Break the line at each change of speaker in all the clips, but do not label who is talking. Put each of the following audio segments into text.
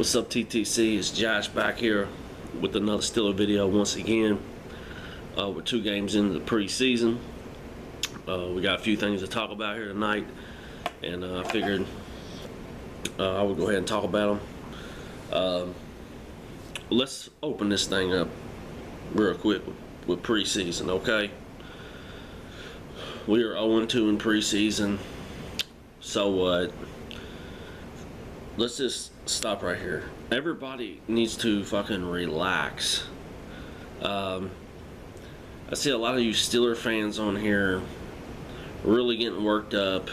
What's up, TTC? It's Josh back here with another Steeler video once again. We're 2 games into the preseason. We got a few things to talk about here tonight, and I figured I would go ahead and talk about them. Let's open this thing up real quick with preseason, okay? We are 0-2 in preseason. So what? Let's just stop right here. Everybody needs to fucking relax. I see a lot of you Steeler fans on here really getting worked up,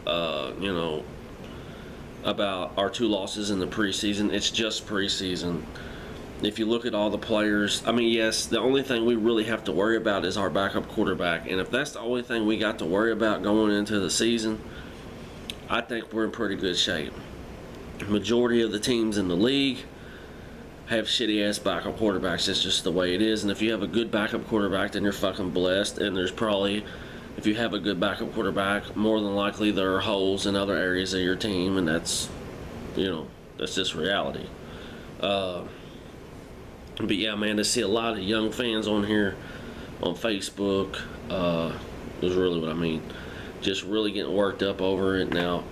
about our 2 losses in the preseason. It's just preseason. If you look at all the players, I mean, yes, the only thing we really have to worry about is our backup quarterback. And if that's the only thing we got to worry about going into the season, I think we're in pretty good shape. Majority of the teams in the league have shitty ass backup quarterbacks. It's just the way it is. And if you have a good backup quarterback, then you're fucking blessed. And there's probably, if you have a good backup quarterback, more than likely there are holes in other areas of your team, and that's, that's just reality. But yeah, man, I see a lot of young fans on here on Facebook. Is really what I mean. Just really getting worked up over it now.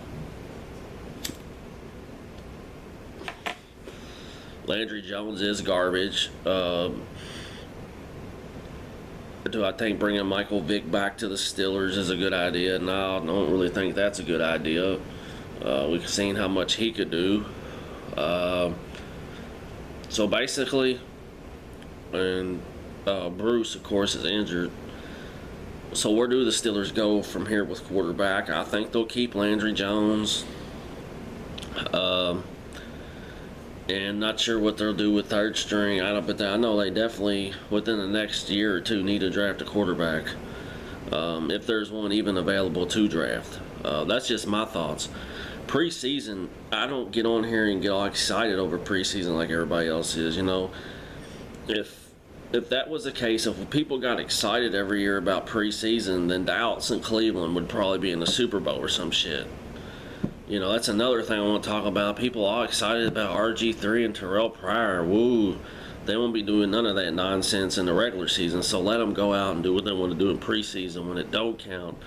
Landry Jones is garbage. Do I think bringing Michael Vick back to the Steelers is a good idea? No, I don't really think that's a good idea. We've seen how much he could do. So basically, and Bruce, of course, is injured. So where do the Steelers go from here with quarterback? I think they'll keep Landry Jones. And not sure what they'll do with third string. But I know they definitely, within the next year or 2, need to draft a quarterback. If there's one even available to draft. That's just my thoughts. Preseason, I don't get on here and get all excited over preseason like everybody else is. If that was the case, if people got excited every year about preseason, then Dallas and Cleveland would probably be in the Super Bowl or some shit. That's another thing I want to talk about. People all excited about RG3 and Terrell Pryor. Woo. They won't be doing none of that nonsense in the regular season, so let them go out and do what they want to do in preseason when it don't count.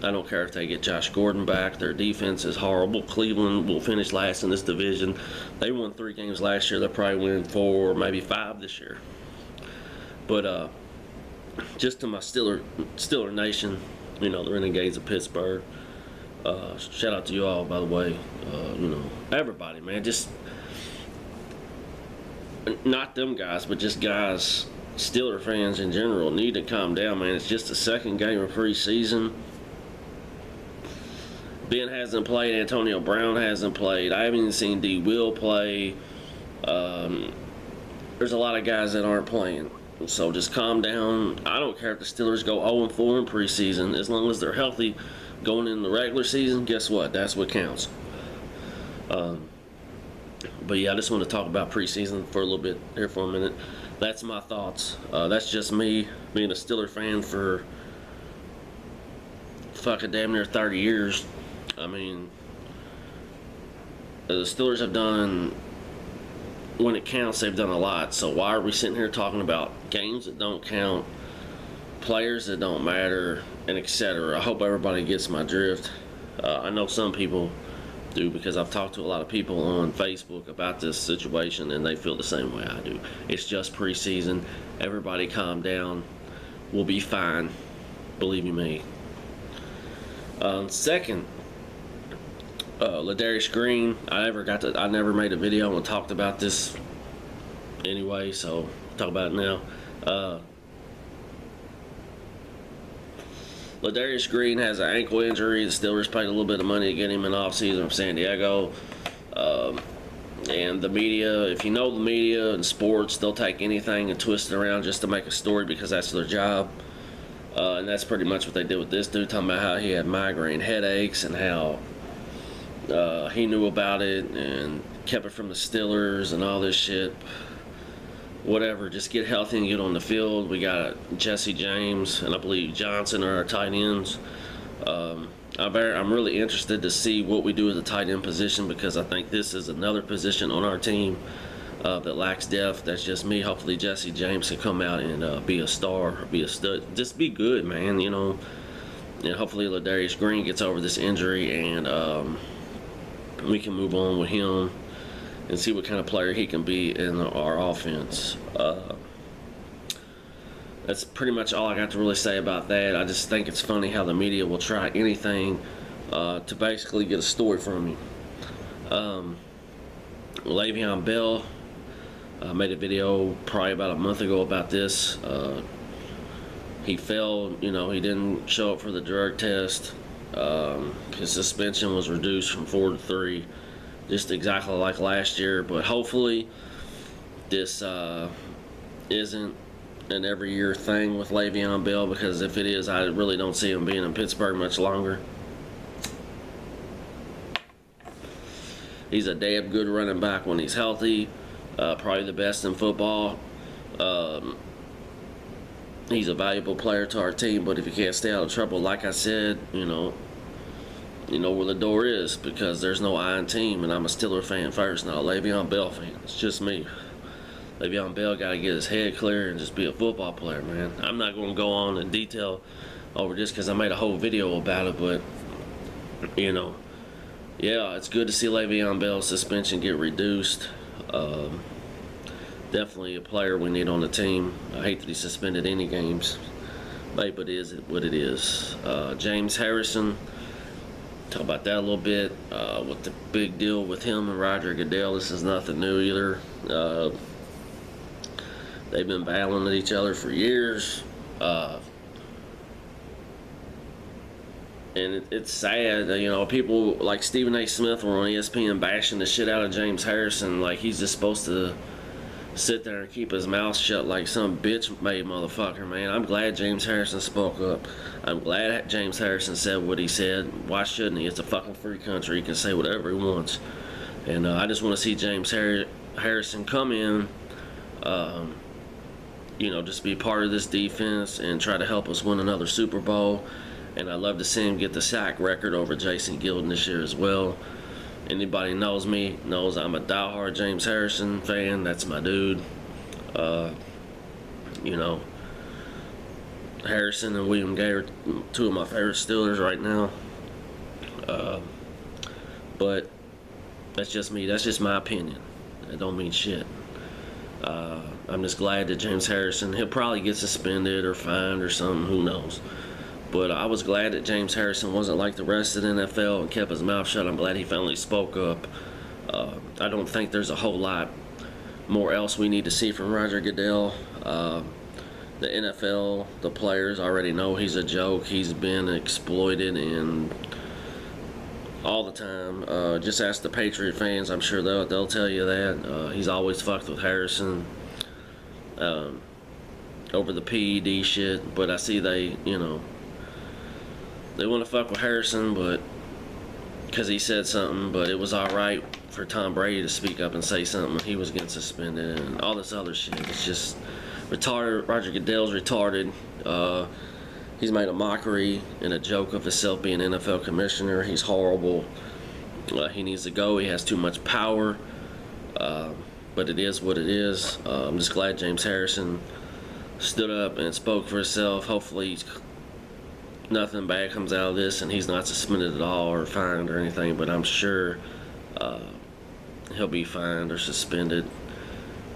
I don't care if they get Josh Gordon back. Their defense is horrible. Cleveland will finish last in this division. They won 3 games last year. They'll probably win 4 or maybe 5 this year. But just to my Steeler Nation, the Renegades of Pittsburgh. Shout out to you all, by the way. Everybody, man. Just not them guys, but just guys, Steeler fans in general, need to calm down, man. It's just the 2nd game of preseason. Ben hasn't played. Antonio Brown hasn't played. I haven't even seen D. Will play. There's a lot of guys that aren't playing. So just calm down. I don't care if the Steelers go 0-4 in preseason. As long as they're healthy going in the regular season, guess what? That's what counts. But yeah, I just want to talk about preseason for a little bit here for a minute. That's my thoughts. That's just me being a Steeler fan for fucking damn near 30 years. I mean, the Steelers have done, when it counts, they've done a lot. So why are we sitting here talking about games that don't count, players that don't matter, and etc.? I hope everybody gets my drift. I know some people do, because I've talked to a lot of people on Facebook about this situation, and they feel the same way I do. It's just preseason. Everybody calm down. We'll be fine. Believe you me. Second, Ladarius Green. I never made a video and talked about this anyway, so I'll talk about it now. Ladarius Green has an ankle injury. The Steelers paid a little bit of money to get him in offseason from San Diego. And the media, if you know the media and sports, they'll take anything and twist it around just to make a story because that's their job. And that's pretty much what they did with this dude, talking about how he had migraine headaches and how he knew about it and kept it from the Steelers and all this shit. Whatever, just get healthy and get on the field. We got Jesse James and I believe Johnson are our tight ends. I'm really interested to see what we do at the tight end position, because I think this is another position on our team that lacks depth. That's just me. Hopefully Jesse James can come out and be a star, be a stud, just be good, man. You know, and hopefully Ladarius Green gets over this injury and we can move on with him and see what kind of player he can be in our offense. That's pretty much all I got to really say about that. I just think it's funny how the media will try anything to basically get a story from you. Le'Veon Bell made a video probably about a month ago about this. He failed, you know, he didn't show up for the drug test. His suspension was reduced from 4 to 3, just exactly like last year. But hopefully this isn't an every year thing with Le'Veon Bell, because if it is, I really don't see him being in Pittsburgh much longer. He's a damn good running back when he's healthy, probably the best in football. He's a valuable player to our team, but if he can't stay out of trouble, like I said, you know where the door is, because there's no I in team, and I'm a Steeler fan first, not a Le'Veon Bell fan. It's just me. Le'Veon Bell got to get his head clear and just be a football player, man. I'm not going to go on in detail over this because I made a whole video about it, but, you know, yeah, it's good to see Le'Veon Bell's suspension get reduced. Definitely a player we need on the team. I hate that he suspended any games, but it is what it is. James Harrison, talk about that a little bit. With the big deal with him and Roger Goodell, this is nothing new either. They've been battling at each other for years. And it's sad, you know, people like Stephen A. Smith were on ESPN bashing the shit out of James Harrison like he's just supposed to sit there and keep his mouth shut like some bitch-made motherfucker, man. I'm glad James Harrison spoke up. I'm glad James Harrison said what he said. Why shouldn't he? It's a fucking free country. He can say whatever he wants. And I just want to see James Harrison come in, you know, just be part of this defense and try to help us win another Super Bowl. And I'd love to see him get the sack record over Jason Gilden this year as well. Anybody knows me knows I'm a diehard James Harrison fan. That's my dude. You know, Harrison and William Gay are two of my favorite Steelers right now. But that's just me. That's just my opinion. It don't mean shit. I'm just glad that James Harrison, he'll probably get suspended or fined or something. Who knows? But I was glad that James Harrison wasn't like the rest of the NFL and kept his mouth shut. I'm glad he finally spoke up. I don't think there's a whole lot more else we need to see from Roger Goodell. The NFL, the players already know he's a joke. He's been exploited and all the time. Just ask the Patriot fans. I'm sure they'll tell you that. He's always fucked with Harrison over the PED shit. But I see they want to fuck with Harrison, but because he said something, but it was all right for Tom Brady to speak up and say something. He was getting suspended and all this other shit. It's just retarded. Roger Goodell's retarded. He's made a mockery and a joke of himself being NFL commissioner. He's horrible. He needs to go. He has too much power. But it is what it is. I'm just glad James Harrison stood up and spoke for himself. Hopefully nothing bad comes out of this and he's not suspended at all or fined or anything, but I'm sure he'll be fined or suspended.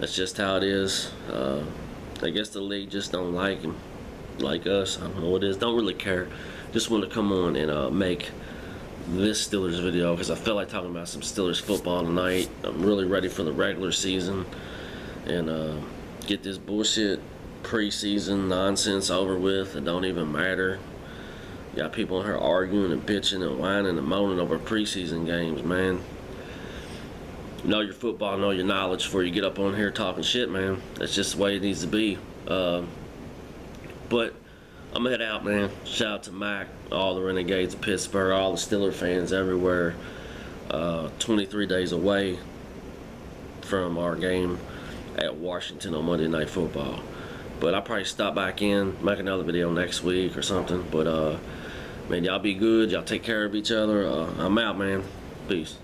That's just how it is. I guess the league just don't like him, like us. I don't know what it is. Don't really care. Just want to come on and make this Steelers video because I feel like talking about some Steelers football tonight. I'm really ready for the regular season and get this bullshit preseason nonsense over with. It don't even matter. You got people in here arguing and bitching and whining and moaning over preseason games, man. Know your football, know your knowledge before you get up on here talking shit, man. That's just the way it needs to be. But I'm gonna head out, man. Shout out to Mac, all the Renegades of Pittsburgh, all the Steeler fans everywhere. 23 days away from our game at Washington on Monday Night Football. But I'll probably stop back in, make another video next week or something. But Man, y'all be good. Y'all take care of each other. I'm out, man. Peace.